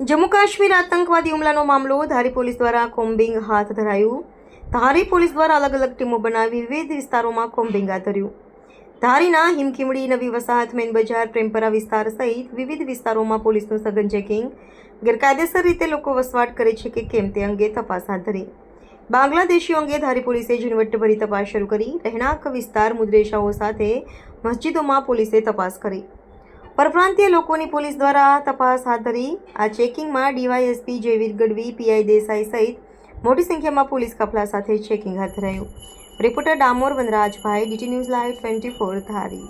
જમ્મુ કાશ્મીર આતંકવાદી હુમલાનો મામલો ધારી પોલીસ દ્વારા કોમ્બિંગ હાથ ધરાયું। ધારી પોલીસ દ્વારા અલગ અલગ ટીમો બનાવી વિવિધ વિસ્તારોમાં કોમ્બિંગ હાથ ધર્યું। ધારીના હિમખીમડી, નવી વસાહત, મેન બજાર, પ્રેમપરા વિસ્તાર સહિત વિવિધ વિસ્તારોમાં પોલીસનું સઘન ચેકિંગ, ગેરકાયદેસર રીતે લોકો વસવાટ કરે છે કે કેમ તે અંગે તપાસ હાથ ધરી। બાંગ્લાદેશીઓ અંગે ધારી પોલીસે ઝીણવટભરી તપાસ શરૂ કરી। રહેણાંક વિસ્તાર, મુદ્રેશાઓ સાથે મસ્જિદોમાં પોલીસે તપાસ કરી। પરપ્રાંતીય લોકોની પોલીસ દ્વારા તપાસ હાથ ધરી। આ ચેકિંગમાં ડીવાયએસપી જયવીર ગઢવી, પીઆઈ દેસાઈ સહિત મોટી સંખ્યામાં પોલીસ કાફલા સાથે ચેકિંગ હાથ ધરાયું। Reporter Damor વનરાજભાઈ, DT news live 24 ધારી।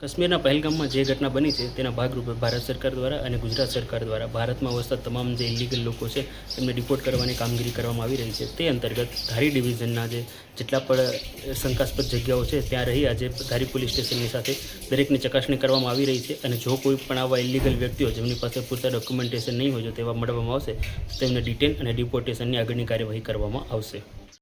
કાશ્મીરના પહેલગામમાં જે ઘટના બની છે તેના ભાગરૂપે ભારત સરકાર દ્વારા અને ગુજરાત સરકાર દ્વારા ભારતમાં વસતા તમામ જે ઇલીગલ લોકો છે તેમને રિપોર્ટ કરવાની કામગીરી કરવામાં આવી રહી છે। તે અંતર્ગત ધારી ડિવિઝનના જેટલા પણ શંકાસ્પદ જગ્યાઓ છે ત્યાં રહી આજે ધારી પોલીસ સ્ટેશનની સાથે દરેકની ચકાસણી કરવામાં આવી રહી છે અને જો કોઈ પણ આવા ઇલીગલ વ્યક્તિઓ જેમની પાસે પૂરતા ડોક્યુમેન્ટેશન નહીં હોય જો તેવા મળવામાં આવશે તેમને ડિટેન અને ડિપોર્ટેશનની આગળની કાર્યવાહી કરવામાં આવશે।